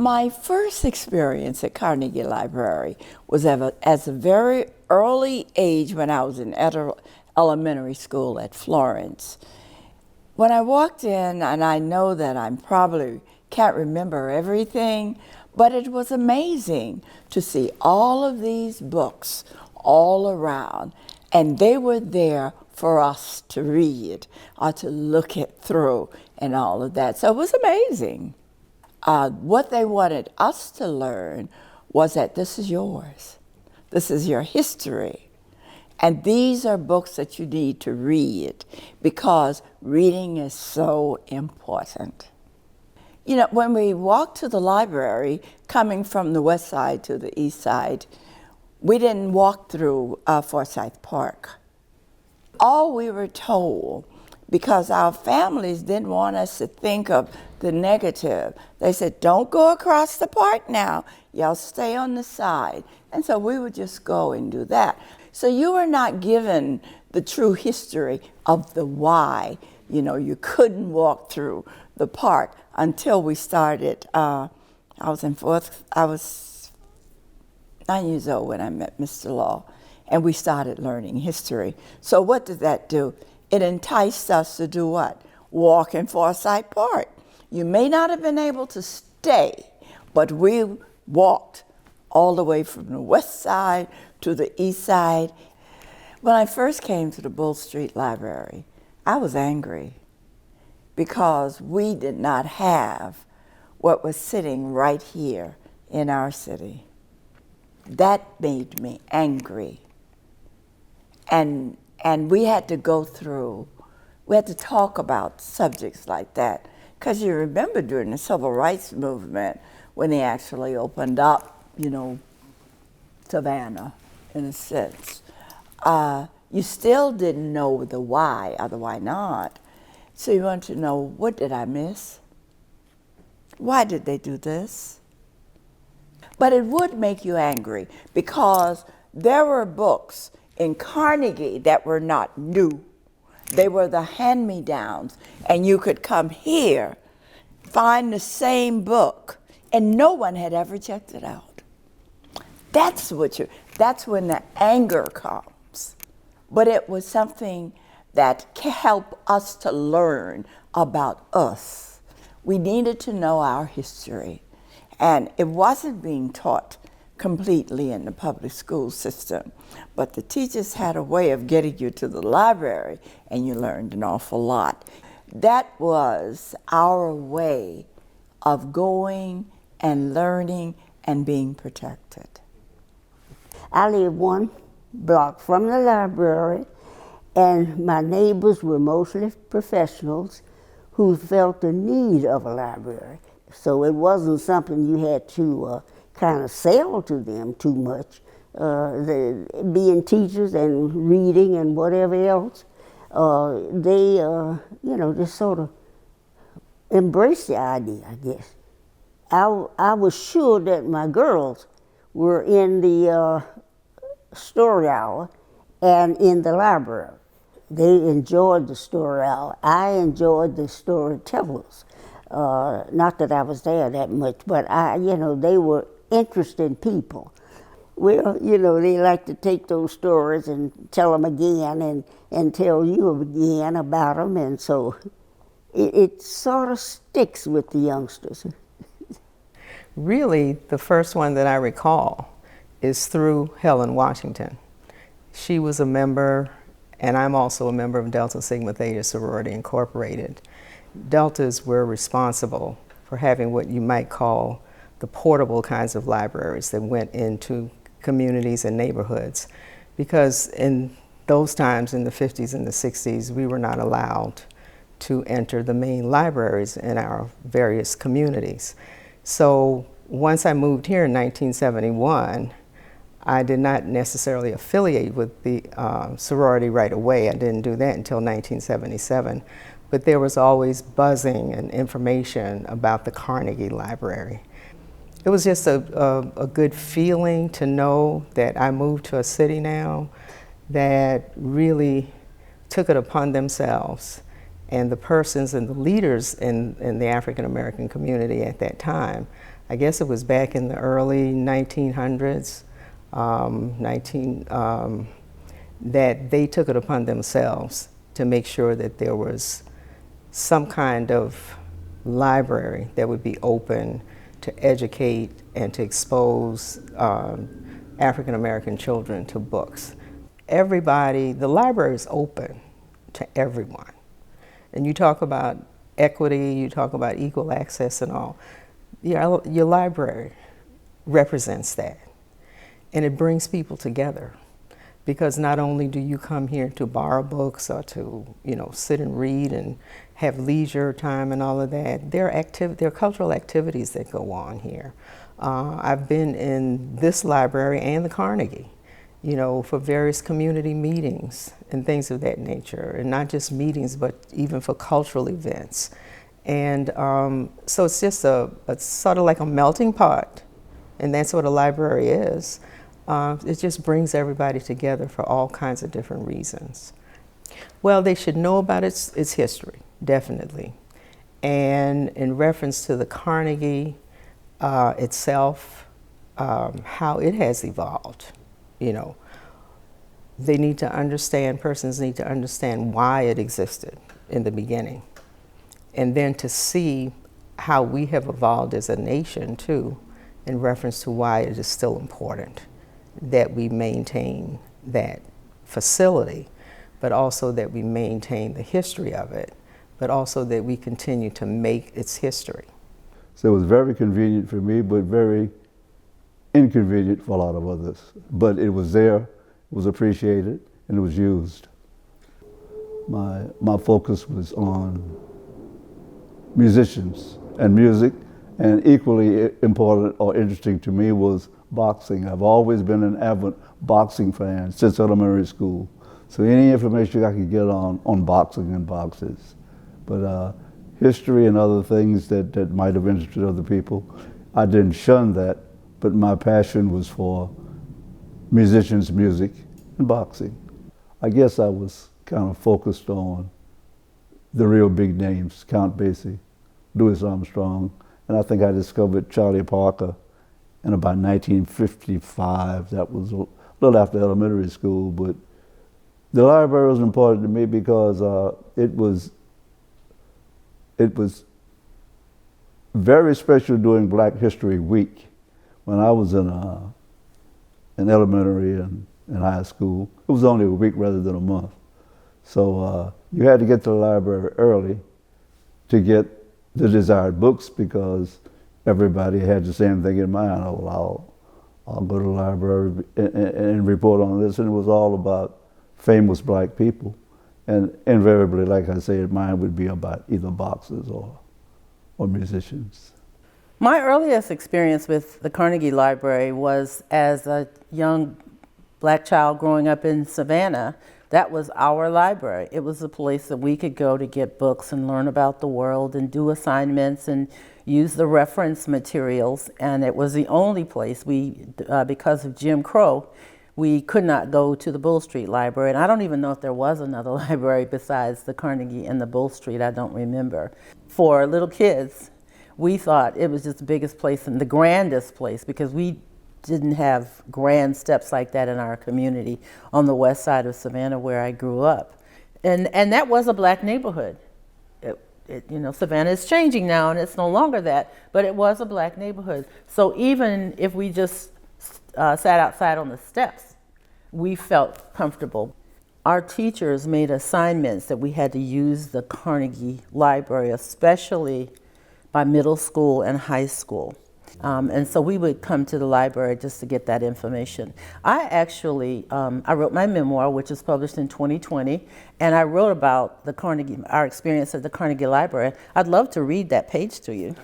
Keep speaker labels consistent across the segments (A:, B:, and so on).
A: My first experience at Carnegie Library was as a very early age when I was in elementary school at Florence. When I walked in, and I know that I probably can't remember everything, but it was amazing to see all of these books all around, and they were there for us to read or to look it through and all of that. So it was amazing. What they wanted us to learn was that this is yours. This is your history. And these are books that you need to read because reading is so important. You know, when we walked to the library, coming from the west side to the east side, we didn't walk through Forsyth Park. All we were told, because our families didn't want us to think of the negative, they said, don't go across the park now, y'all stay on the side. And so we would just go and do that. So you were not given the true history of the why. You know, you couldn't walk through the park until we started. I was 9 years old when I met Mr. Law, and we started learning history. So what did that do? It enticed us to do what? Walk in Forsyth Park. You may not have been able to stay, but we walked all the way from the west side to the east side. When I first came to the Bull Street Library, I was angry because we did not have what was sitting right here in our city. That made me angry. And we had to go through, we had to talk about subjects like that. Because you remember during the Civil Rights Movement, when they actually opened up, you know, Savannah, in a sense, you still didn't know the why or the why not. So you want to know, what did I miss? Why did they do this? But it would make you angry because there were books in Carnegie that were not new. They were the hand-me-downs, and you could come here, find the same book, and no one had ever checked it out. That's when the anger comes. But it was something that helped us to learn about us. We needed to know our history, and it wasn't being taught completely in the public school system, but the teachers had a way of getting you to the library, and you learned an awful lot. That was our way of going and learning and being protected.
B: I lived one block from the library, and my neighbors were mostly professionals who felt the need of a library. So it wasn't something you had to kind of sell to them too much. Being teachers and reading and whatever else, they just sort of embraced the idea, I guess. I was sure that my girls were in the story hour and in the library. They enjoyed the story hour. I enjoyed the storytellers. Not that I was there that much, but they were interesting people. Well, they like to take those stories and tell them again and tell you again about them, and so it sort of sticks with the youngsters.
C: Really, the first one that I recall is through Helen Washington. She was a member, and I'm also a member of Delta Sigma Theta Sorority Incorporated. Deltas were responsible for having what you might call the portable kinds of libraries that went into communities and neighborhoods, because in those times, in the 50s and the 60s, we were not allowed to enter the main libraries in our various communities. So once I moved here in 1971, I did not necessarily affiliate with the sorority right away. I didn't do that until 1977. But there was always buzzing and information about the Carnegie Library. It was just a good feeling to know that I moved to a city now that really took it upon themselves, and the persons and the leaders in the African American community at that time, I guess it was back in the early 1900s, that they took it upon themselves to make sure that there was some kind of library that would be open to educate and to expose African American children to books. Everybody, the library is open to everyone. And you talk about equity, you talk about equal access and all. Your library represents that. And it brings people together, because not only do you come here to borrow books or to, sit and read and have leisure time and all of that, there are cultural activities that go on here. I've been in this library and the Carnegie, for various community meetings and things of that nature, and not just meetings, but even for cultural events. And so it's just it's sort of like a melting pot, and that's what a library is. It just brings everybody together for all kinds of different reasons. Well, they should know about its history, definitely. And in reference to the Carnegie itself, how it has evolved, they need to understand, persons need to understand why it existed in the beginning. And then to see how we have evolved as a nation, too, in reference to why it is still important that we maintain that facility, but also that we maintain the history of it, but also that we continue to make its history.
D: So it was very convenient for me, but very inconvenient for a lot of others. But it was there, it was appreciated, and it was used. My focus was on musicians and music, and equally important or interesting to me was boxing. I've always been an avid boxing fan since elementary school. So any information I could get on boxing and boxes. But history and other things that might have interested other people, I didn't shun that, but my passion was for musicians, music, and boxing. I guess I was kind of focused on the real big names, Count Basie, Louis Armstrong, and I think I discovered Charlie Parker in about 1955. That was a little after elementary school, but the library was important to me because it was very special during Black History Week. When I was in elementary and in high school, it was only a week rather than a month. So you had to get to the library early to get the desired books, because everybody had the same thing in mind. Oh, I'll go to the library and report on this, and it was all about famous Black people. And invariably, like I said, mine would be about either boxers or musicians.
E: My earliest experience with the Carnegie Library was as a young Black child growing up in Savannah. That was our library. It was a place that we could go to get books and learn about the world and do assignments and use the reference materials. And it was the only place because of Jim Crow, we could not go to the Bull Street Library. And I don't even know if there was another library besides the Carnegie and the Bull Street. I don't remember. For little kids, we thought it was just the biggest place and the grandest place, because we didn't have grand steps like that in our community on the west side of Savannah where I grew up. And that was a Black neighborhood. Savannah is changing now and it's no longer that, but it was a Black neighborhood. So even if we just sat outside on the steps, we felt comfortable. Our teachers made assignments that we had to use the Carnegie Library, especially by middle school and high school. And so we would come to the library just to get that information. I actually, I wrote my memoir, which was published in 2020, and I wrote about our experience at the Carnegie Library. I'd love to read that page to you.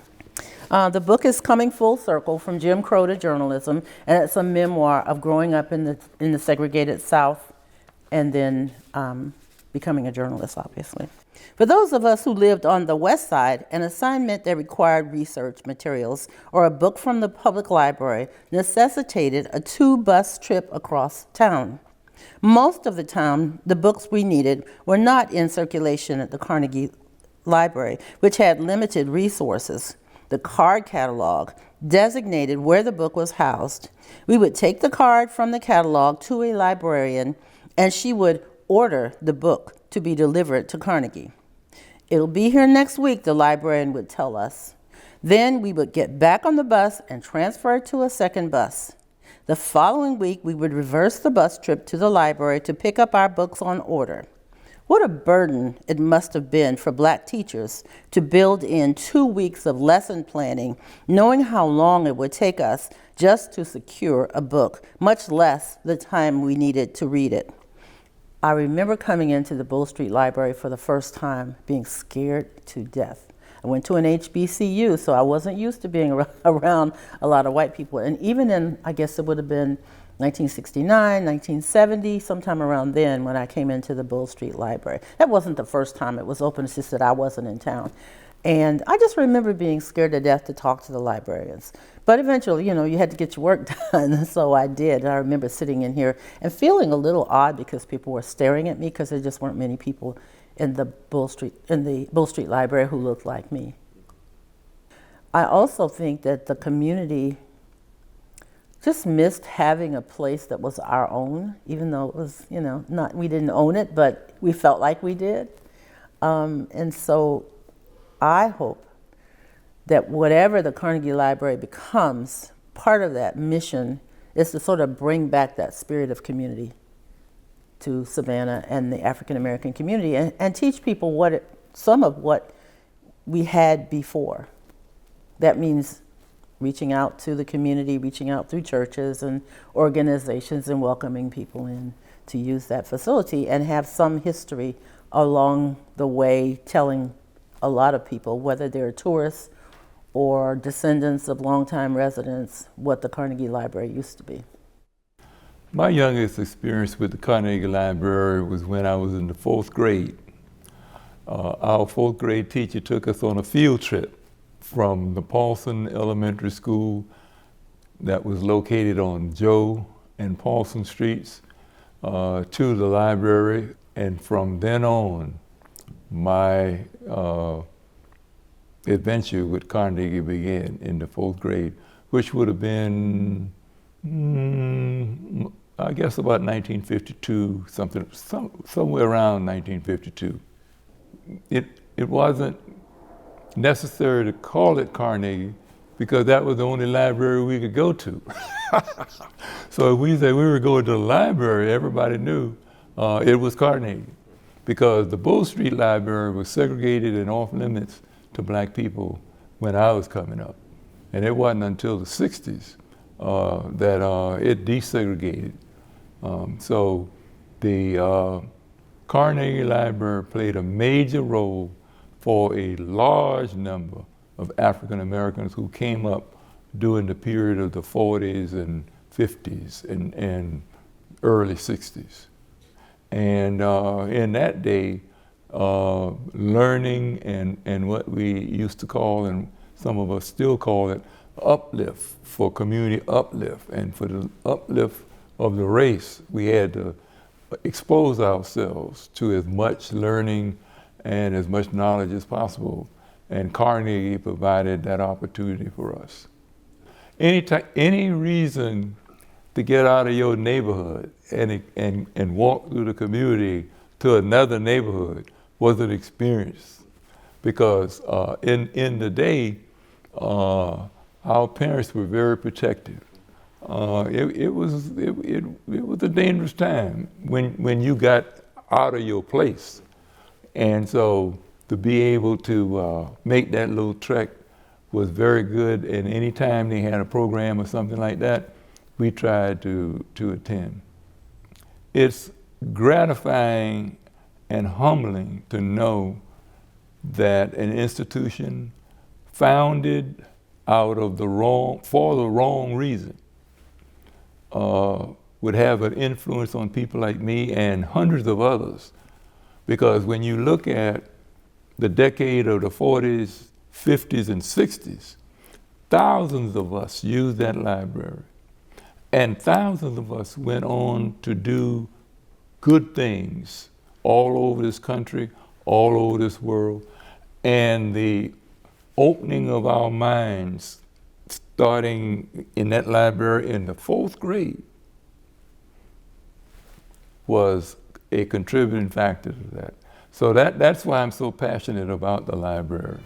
E: The book is Coming Full Circle, From Jim Crow to Journalism, and it's a memoir of growing up in the segregated South and then becoming a journalist, obviously. For those of us who lived on the west side, an assignment that required research materials or a book from the public library necessitated a 2-bus trip across town. Most of the time, the books we needed were not in circulation at the Carnegie Library, which had limited resources. The card catalog designated where the book was housed. We would take the card from the catalog to a librarian, and she would order the book to be delivered to Carnegie. "It'll be here next week," the librarian would tell us. Then we would get back on the bus and transfer to a second bus. The following week, we would reverse the bus trip to the library to pick up our books on order. What a burden it must have been for Black teachers to build in 2 weeks of lesson planning, knowing how long it would take us just to secure a book, much less the time we needed to read it. I remember coming into the Bull Street Library for the first time, being scared to death. I went to an HBCU, so I wasn't used to being around a lot of white people. And even in, I guess it would have been 1969, 1970, sometime around then when I came into the Bull Street Library. That wasn't the first time it was open, it's just that I wasn't in town. And I just remember being scared to death to talk to the librarians. But eventually, you know, you had to get your work done, so I did. I remember sitting in here and feeling a little odd because people were staring at me because there just weren't many people in the Bull Street Library who looked like me. I also think that the community just missed having a place that was our own, even though it was, you know, we didn't own it, but we felt like we did. And so I hope that whatever the Carnegie Library becomes, part of that mission is to sort of bring back that spirit of community to Savannah and the African American community, and teach people some of what we had before. That means reaching out to the community, reaching out through churches and organizations and welcoming people in to use that facility and have some history along the way, telling a lot of people, whether they're tourists or descendants of longtime residents, what the Carnegie Library used to be.
F: My youngest experience with the Carnegie Library was when I was in the 4th grade. Our 4th grade teacher took us on a field trip from the Paulson Elementary School that was located on Joe and Paulson Streets to the library. And from then on, my adventure with Carnegie began in the 4th grade, which would have been I guess about 1952, somewhere around 1952. It wasn't necessary to call it Carnegie because that was the only library we could go to. So if we said we were going to the library, everybody knew it was Carnegie, because the Bull Street Library was segregated and off limits to Black people when I was coming up. And it wasn't until the 60s that it desegregated. So the Carnegie Library played a major role for a large number of African Americans who came up during the period of the 40s and 50s and early 60s. And in that day, learning and what we used to call, and some of us still call it, uplift, for community uplift, and for the uplift of the race, we had to expose ourselves to as much learning and as much knowledge as possible. And Carnegie provided that opportunity for us. Any reason to get out of your neighborhood and walk through the community to another neighborhood was an experience, because in the day, our parents were very protective. It was a dangerous time when you got out of your place, and so to be able to make that little trek was very good. And anytime they had a program or something like that, we tried to attend. It's gratifying and humbling to know that an institution founded out of for the wrong reason would have an influence on people like me and hundreds of others. Because when you look at the decade of the 40s, 50s, and 60s, thousands of us used that library. And thousands of us went on to do good things all over this country, all over this world. And the opening of our minds, starting in that library in the 4th grade, was a contributing factor to that. So that's why I'm so passionate about the library.